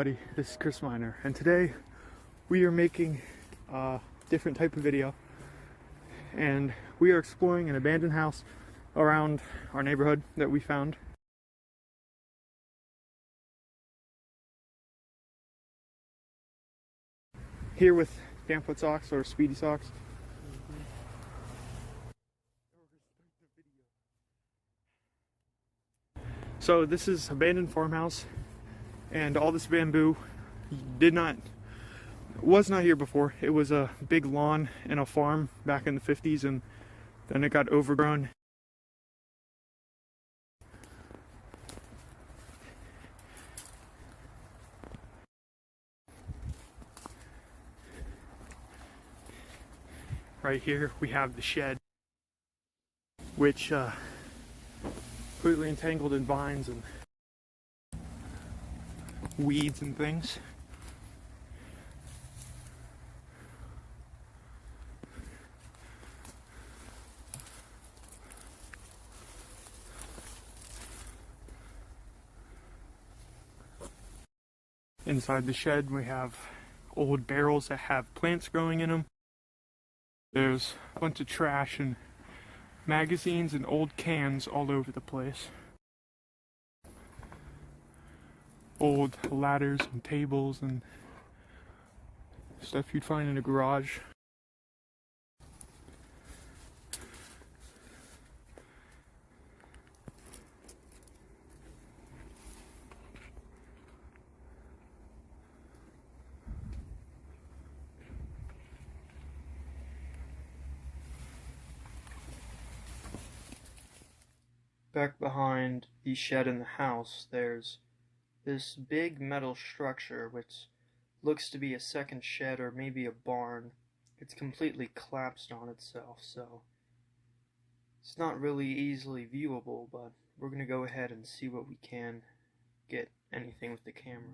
everybody, this is Chris Miner, and today we are making a different type of video, and we are exploring an abandoned house around our neighborhood that we found. Here with Socks or Speedysocks. So this is abandoned farmhouse, and all this bamboo was not here before. It was a big lawn and a farm back in the 50s, and then it got overgrown. Right here we have the shed, which completely entangled in vines and weeds and things. Inside the shed we have old barrels that have plants growing in them. There's a bunch of trash and magazines and old cans all over the place. Old ladders and tables and stuff you'd find in a garage. Back behind the shed in the house, there's this big metal structure which looks to be a second shed or maybe a barn. It's completely collapsed on itself, so it's not really easily viewable, but we're going to go ahead and see what we can get anything with the camera.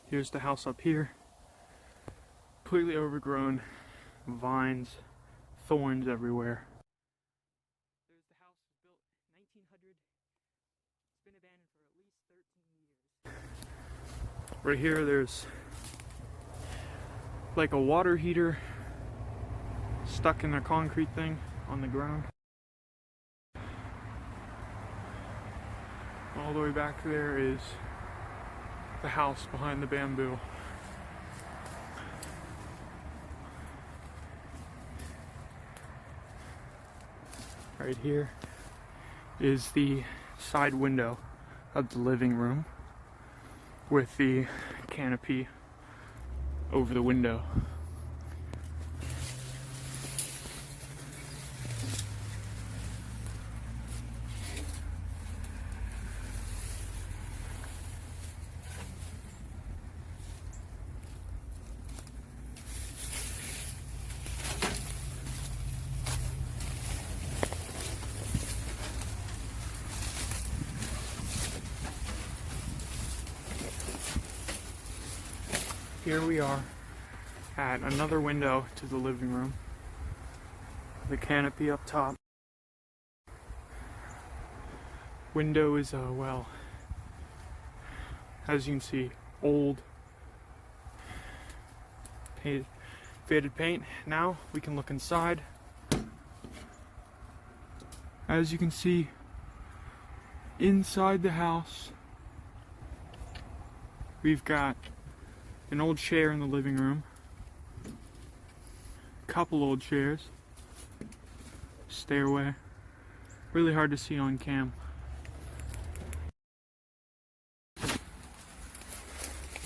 Here's the house up here, completely overgrown, vines, thorns everywhere. There's the house built 1900. It's been abandoned for at least 13 years. Right here there's like a water heater stuck in a concrete thing on the ground. All the way back there is the house behind the bamboo. Right here is the side window of the living room with the canopy over the window. Here we are at another window to the living room. The canopy up top. Window is, well, as you can see, old, faded paint. Now we can look inside. As you can see, inside the house, we've got an old chair in the living room, a couple old chairs, stairway, really hard to see on cam.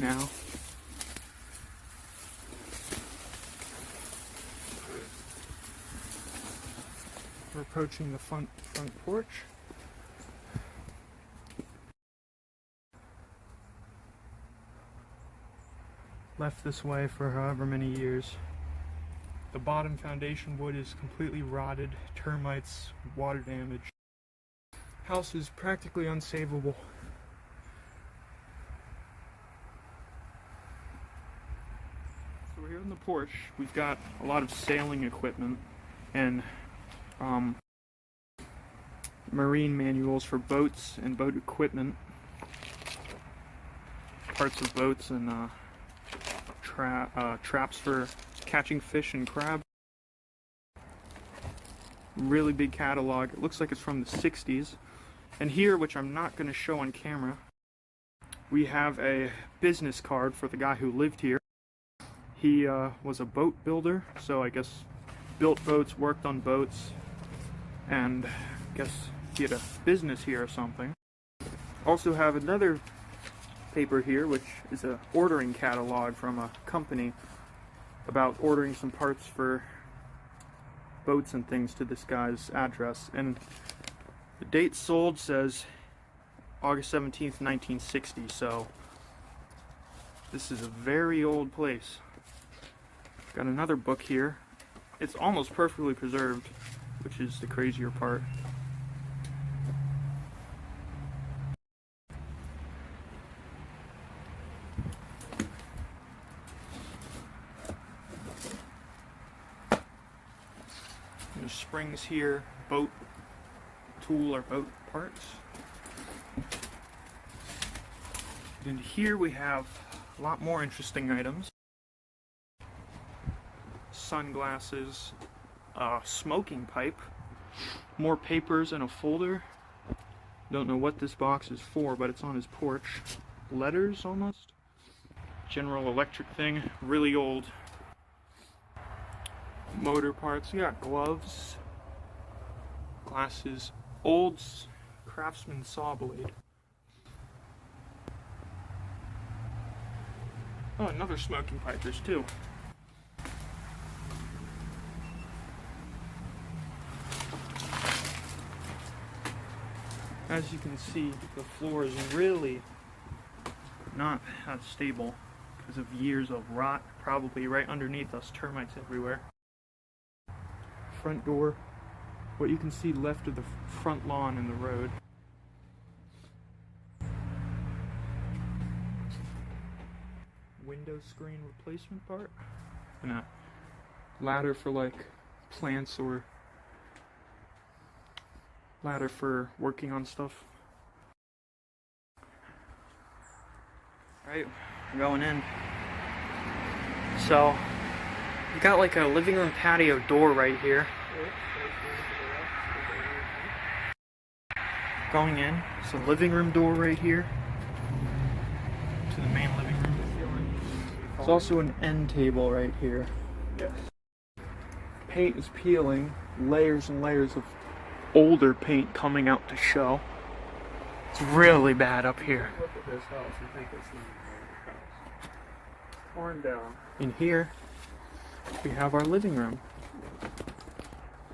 now. We're approaching the front porch. Left this way for however many years. The bottom foundation wood is completely rotted, termites, water damage. House is practically unsavable. So we're here on the porch. We've got a lot of sailing equipment and marine manuals for boats and boat equipment, parts of boats, and traps for catching fish and crab. Really big catalog. It looks like it's from the 60s. And here, which I'm not going to show on camera, we have a business card for the guy who lived here. He was a boat builder, so I guess built boats, worked on boats, and I guess he had a business here or something. Also have another paper here, which is a ordering catalog from a company about ordering some parts for boats and things to this guy's address. And the date sold says August 17th, 1960, so this is a very old place. Got another book here. It's almost perfectly preserved, which is the crazier part. There's springs here, boat tool or boat parts. And here we have a lot more interesting items. Sunglasses, smoking pipe, more papers and a folder. Don't know what this box is for, but it's on his porch. Letters almost. General Electric thing, really old. Motor parts, you got gloves, glasses, old Craftsman saw blade. Oh, another smoking pipe, there's two. As you can see, the floor is really not that stable because of years of rot, probably right underneath us, termites everywhere. Front door, what you can see left of the front lawn and the road. Window screen replacement part, and a ladder for like plants, or ladder for working on stuff. Alright, we're going in. So, you got like a living room patio door right here. Going in, so living room door right here to the main living room. There's also an end table right here. Yes. Paint is peeling, layers and layers of older paint coming out to show. It's really bad up here. Look at this house and think it's not a house. Torn down. In here, we have our living room.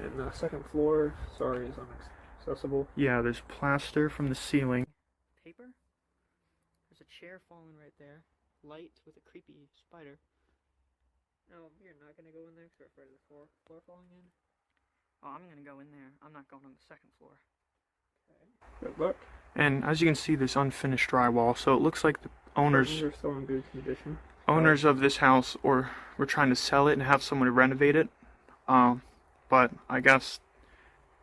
And the second floor, sorry, is inaccessible. Yeah, there's plaster from the ceiling. Paper? There's a chair falling right there. Light with a creepy spider. No, you're not gonna go in there because you're afraid of the floor falling in? Oh, I'm gonna go in there. I'm not going on the second floor. Okay. Good luck. And as you can see, there's unfinished drywall, so it looks like the owners are still in good condition. Owners of this house were trying to sell it and have someone renovate it. But I guess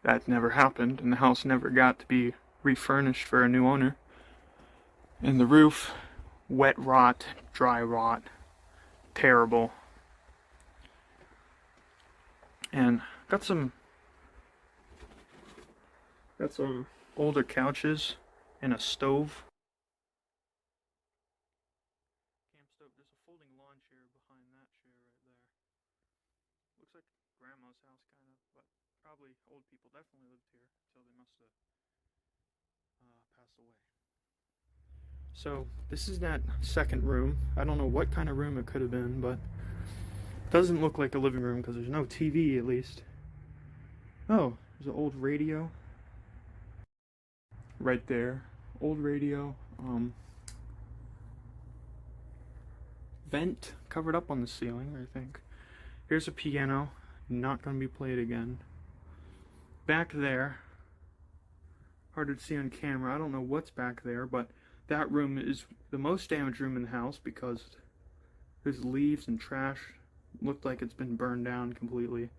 that never happened, and the house never got to be refurnished for a new owner. And the roof, wet rot, dry rot, terrible. And got some older couches and a stove. Camp stove. There's a folding lawn chair behind that chair right there. Looks like grandma's house kind of, but probably old people definitely lived here until they must have passed away. So this is that second room. I don't know what kind of room it could have been, but it doesn't look like a living room because there's no TV at least. Oh, there's an old radio. Right there. Old radio. Vent covered up on the ceiling, I think. Here's a piano. Not going to be played again. Back there. Hard to see on camera. I don't know what's back there, but that room is the most damaged room in the house because there's leaves and trash. Looked like it's been burned down completely.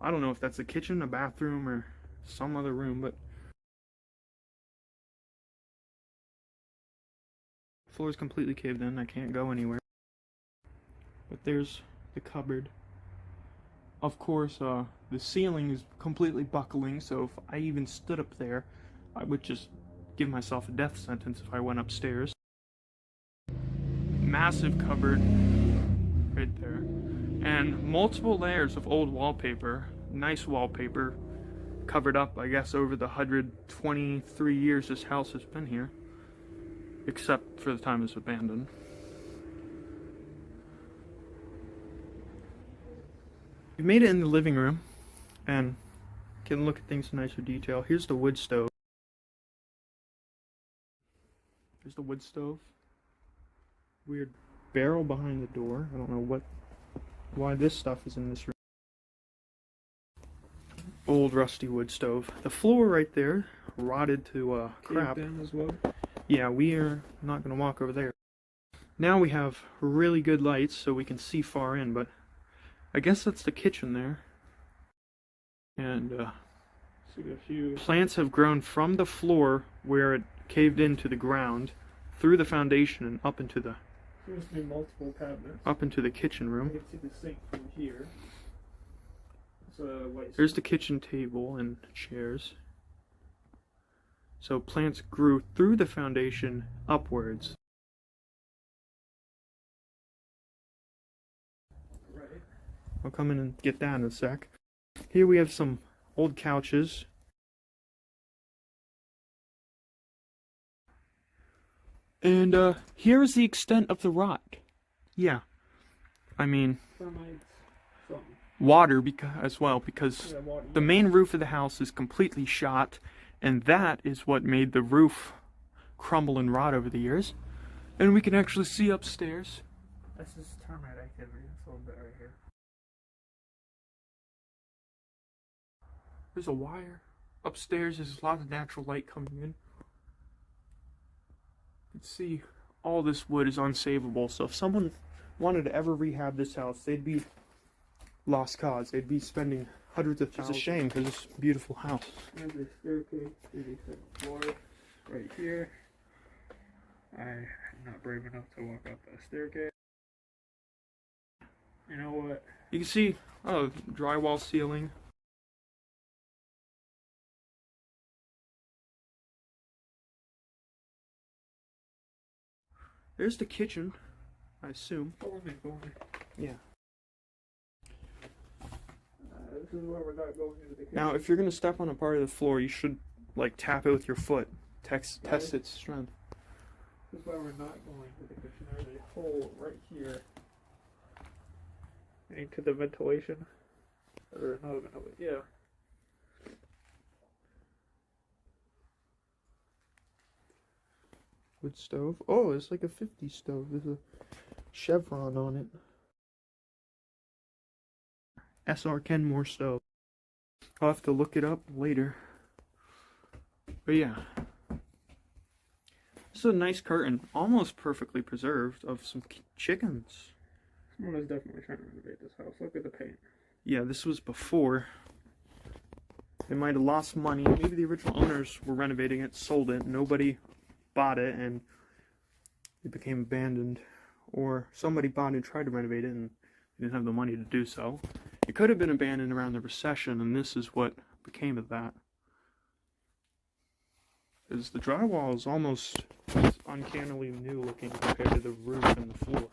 I don't know if that's a kitchen, a bathroom, or some other room, but the floor is completely caved in. I can't go anywhere. But there's the cupboard. Of course, the ceiling is completely buckling, so if I even stood up there, I would just give myself a death sentence if I went upstairs. Massive cupboard right there. And multiple layers of old wallpaper, nice wallpaper, covered up, I guess, over the 123 years this house has been here. Except for the time it's abandoned. We made it in the living room, and can look at things in nicer detail. Here's the wood stove. There's the wood stove. Weird barrel behind the door. I don't know why this stuff is in this room. Old rusty wood stove. The floor right there, rotted to crap. As well. Yeah, we are not going to walk over there. Now we have really good lights so we can see far in, but I guess that's the kitchen there. And plants have grown from the floor where it caved into the ground, through the foundation and up into the seems to be multiple cabinets. Up into the kitchen room. You can see the sink from here. There's the kitchen table and chairs. So plants grew through the foundation upwards. Right. I'll come in and get that in a sec. Here we have some old couches. And here is the extent of the rot. Yeah. I mean, water as well, because the main roof of the house is completely shot, and that is what made the roof crumble and rot over the years. And we can actually see upstairs. This is termite activity. It's a little bit right here. There's a wire. Upstairs, there's a lot of natural light coming in. You can see all this wood is unsavable, so if someone wanted to ever rehab this house, they'd be lost cause. They'd be spending hundreds of thousands. It's a shame because it's a beautiful house. There's the staircase to the second floor right here. I'm not brave enough to walk up that staircase. You know what? You can see, drywall ceiling. There's the kitchen, I assume. Go with me. Yeah. This is where we're not going into the kitchen. Now, if you're going to step on a part of the floor, you should, like, tap it with your foot. Test its strength. This is why we're not going to the kitchen. There's a hole right here into the ventilation. Or not ventilation, yeah. Wood stove. Oh, it's like a 50s stove. There's a chevron on it. SR Kenmore stove. I'll have to look it up later. But yeah. This is a nice curtain, almost perfectly preserved, of some chickens. Someone is definitely trying to renovate this house. Look at the paint. Yeah, this was before. They might have lost money. Maybe the original owners were renovating it, sold it, nobody bought it, and it became abandoned. Or somebody bought it and tried to renovate it and didn't have the money to do so. It could have been abandoned around the recession, and this is what became of that. Because the drywall is almost uncannily new looking compared to the roof and the floor.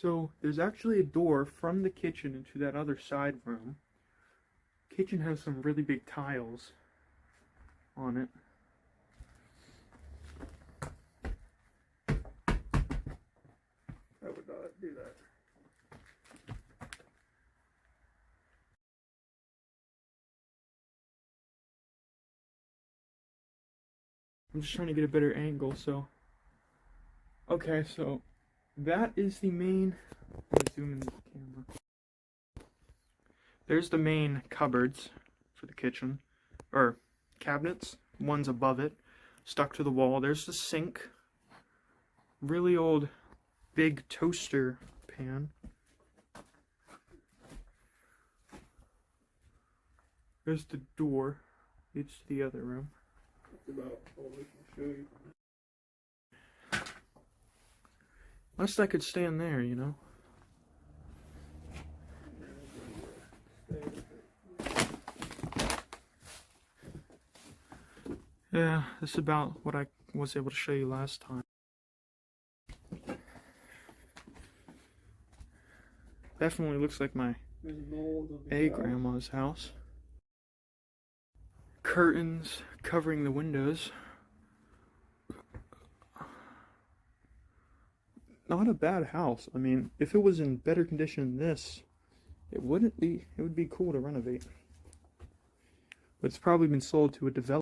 So there's actually a door from the kitchen into that other side room. Kitchen has some really big tiles on it. I would not do that. I'm just trying to get a better angle, so. Okay, so that is the main. Let me zoom in the camera. There's the main cupboards for the kitchen, or cabinets. One's above it, stuck to the wall. There's the sink. Really old, big toaster pan. There's the door. Leads to the other room. That's about all we can show you. Unless I could stand there, you know. Yeah, this is about what I was able to show you last time. Definitely looks like my grandma's house. Curtains covering the windows. Not a bad house. I mean, if it was in better condition than this, it would be cool to renovate. But it's probably been sold to a developer.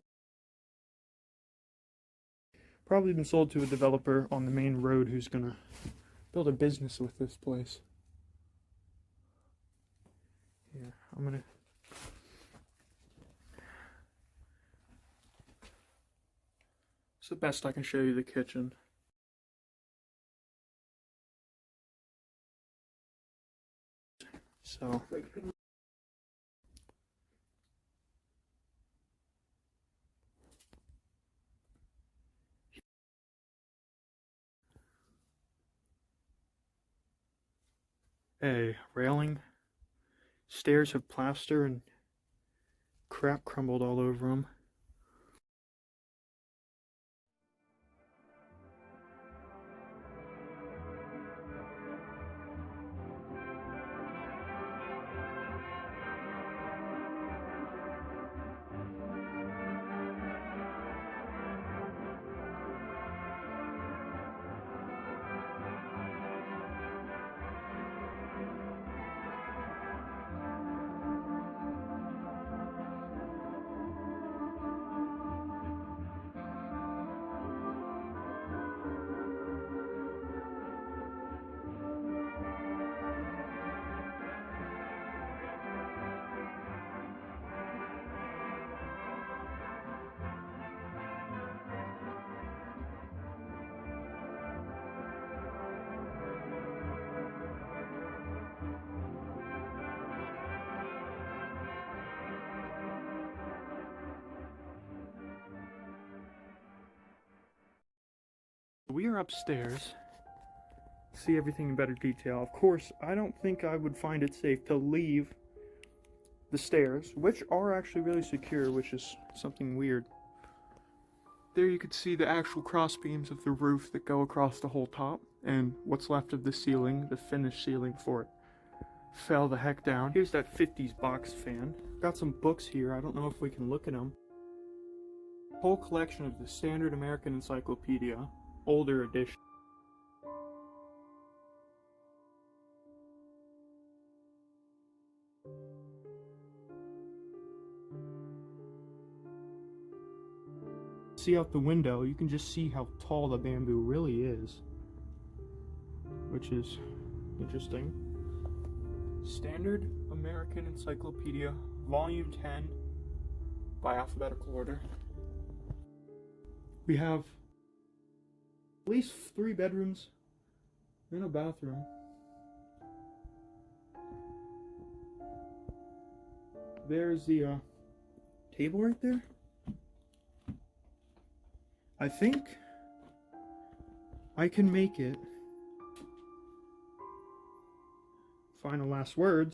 On the main road who's gonna build a business with this place. Yeah, I'm gonna. It's the best I can show you the kitchen. So. A railing. Stairs have plaster and crap crumbled all over them. We are upstairs. See everything in better detail. Of course, I don't think I would find it safe to leave the stairs, which are actually really secure, which is something weird. There you can see the actual cross beams of the roof that go across the whole top, and what's left of the ceiling, the finished ceiling before it fell the heck down. Here's that 50s box fan. Got some books here. I don't know if we can look at them. Whole collection of the Standard American Encyclopedia, older edition. See out the window, you can just see how tall the bamboo really is, which is interesting. Standard American Encyclopedia, Volume 10, by alphabetical order. We have at least 3 bedrooms and a bathroom. There's the table right there. I think I can make it. Final last words.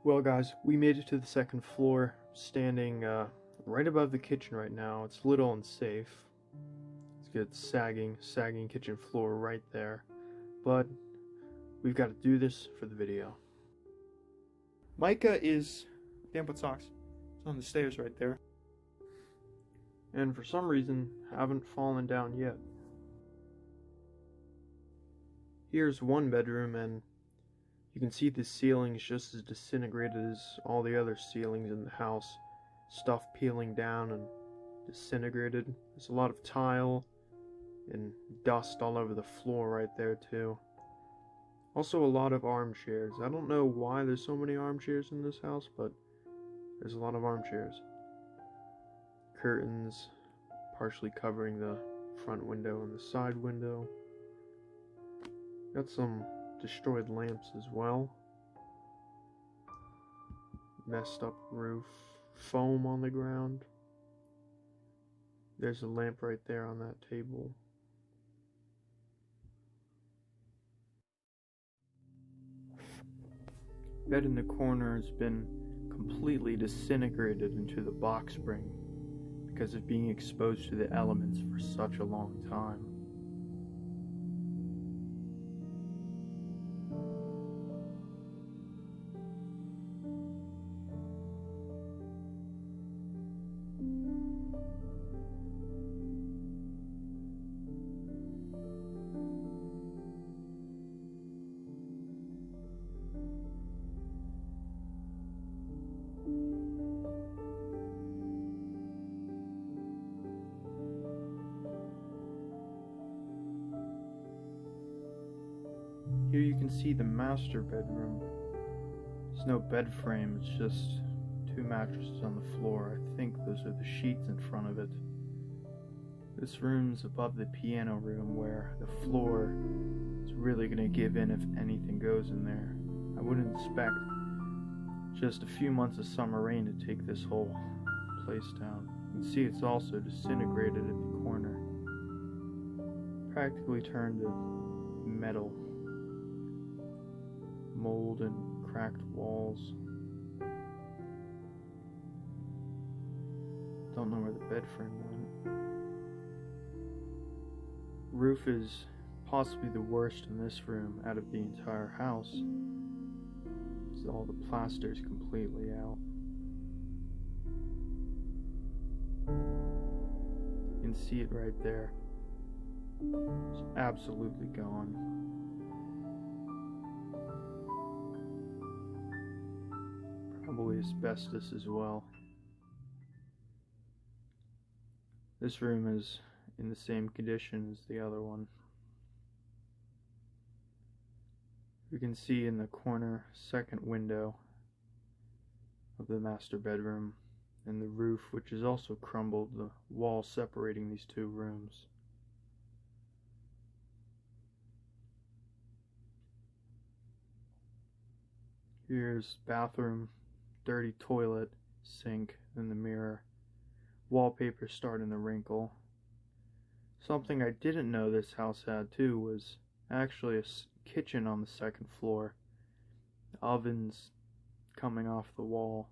Well guys, we made it to the second floor, standing right above the kitchen right now. It's a little unsafe. get sagging kitchen floor right there. But we've got to do this for the video. Micah is damn with socks. It's on the stairs right there. And for some reason, haven't fallen down yet. Here's one bedroom, and you can see the ceiling is just as disintegrated as all the other ceilings in the house. Stuff peeling down and disintegrated. There's a lot of tile and dust all over the floor right there too. Also a lot of armchairs. I don't know why there's so many armchairs in this house, but there's a lot of armchairs. Curtains partially covering the front window and the side window. Got some destroyed lamps as well. Messed up roof. Foam on the ground. There's a lamp right there on that table. Bed in the corner has been completely disintegrated into the box spring because of being exposed to the elements for such a long time. Here you can see the master bedroom. There's no bed frame, it's just two mattresses on the floor. I think those are the sheets in front of it. This room's above the piano room where the floor is really going to give in if anything goes in there. I wouldn't expect just a few months of summer rain to take this whole place down. You can see it's also disintegrated in the corner. Practically turned to metal. Mold and cracked walls. Don't know where the bed frame went. Roof is possibly the worst in this room out of the entire house. So all the plaster is completely out. You can see it right there. It's absolutely gone. Probably asbestos as well. This room is in the same condition as the other one. You can see in the corner second window of the master bedroom and the roof, which is also crumbled, the wall separating these two rooms. Here's bathroom, dirty toilet, sink, and the mirror. Wallpaper starting to wrinkle. Something I didn't know this house had too was actually a kitchen on the second floor. Ovens coming off the wall.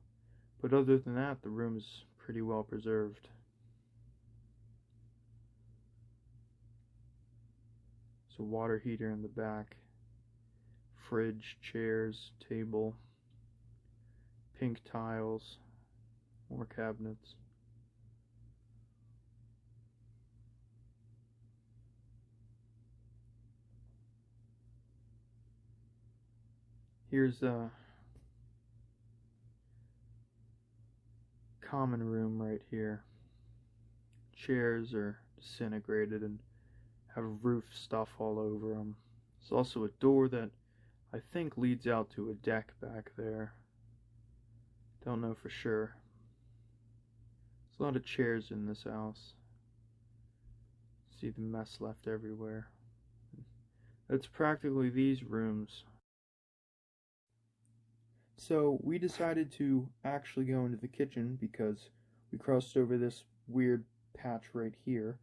But other than that, the room is pretty well preserved. There's a water heater in the back. Fridge, chairs, table. Pink tiles. More cabinets. Here's a common room right here. Chairs are disintegrated and have roof stuff all over them. There's also a door that I think leads out to a deck back there. Don't know for sure. There's a lot of chairs in this house. See the mess left everywhere. It's practically these rooms. So we decided to actually go into the kitchen because we crossed over this weird patch right here,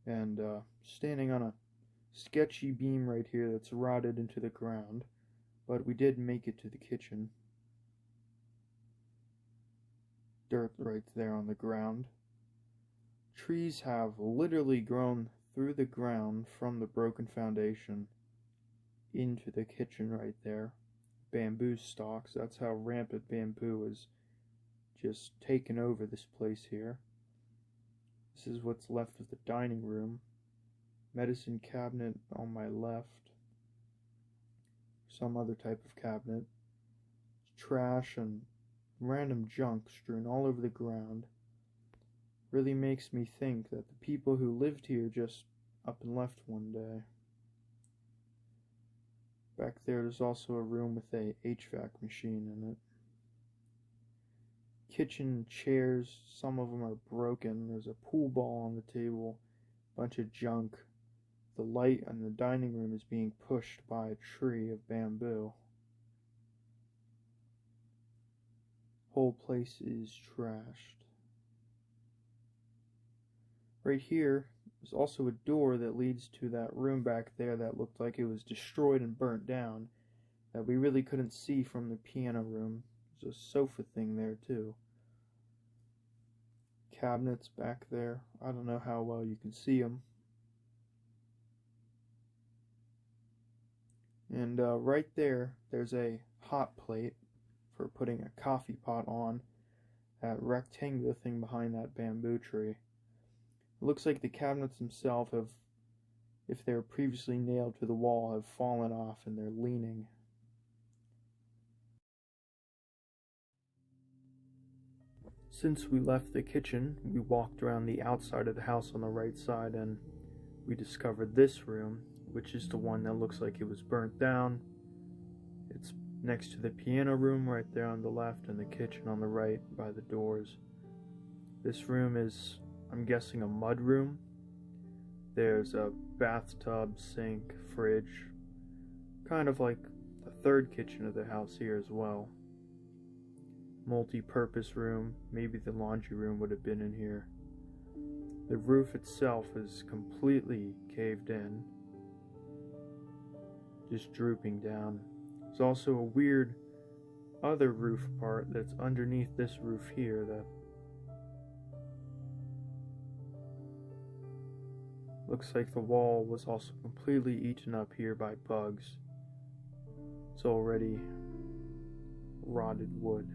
and standing on a sketchy beam right here that's rotted into the ground, but we did make it to the kitchen. Dirt right there on the ground. Trees have literally grown through the ground from the broken foundation into the kitchen right there. Bamboo stalks, that's how rampant bamboo is just taken over this place here. This is what's left of the dining room. Medicine cabinet on my left. Some other type of cabinet. Trash and random junk strewn all over the ground. Really makes me think that the people who lived here just up and left one day. Back there's also a room with a HVAC machine in it. Kitchen chairs, some of them are broken. There's a pool ball on the table, bunch of junk. The light in the dining room is being pushed by a tree of bamboo. Whole place is trashed. Right here is also a door that leads to that room back there that looked like it was destroyed and burnt down, that we really couldn't see from the piano room. There's a sofa thing there too. Cabinets back there. I don't know how well you can see them. And right there, there's a hot plate for putting a coffee pot on. That rectangular thing behind that bamboo tree. It looks like the cabinets themselves have, if they were previously nailed to the wall, have fallen off and they're leaning. Since we left the kitchen, we walked around the outside of the house on the right side and we discovered this room, which is the one that looks like it was burnt down. It's next to the piano room right there on the left and the kitchen on the right by the doors. This room is, I'm guessing, a mud room. There's a bathtub, sink, fridge, kind of like the third kitchen of the house here as well. Multi-purpose room, maybe the laundry room would have been in here. The roof itself is completely caved in, just drooping down. There's also a weird other roof part that's underneath this roof here that looks like the wall was also completely eaten up here by bugs. It's already rotted wood.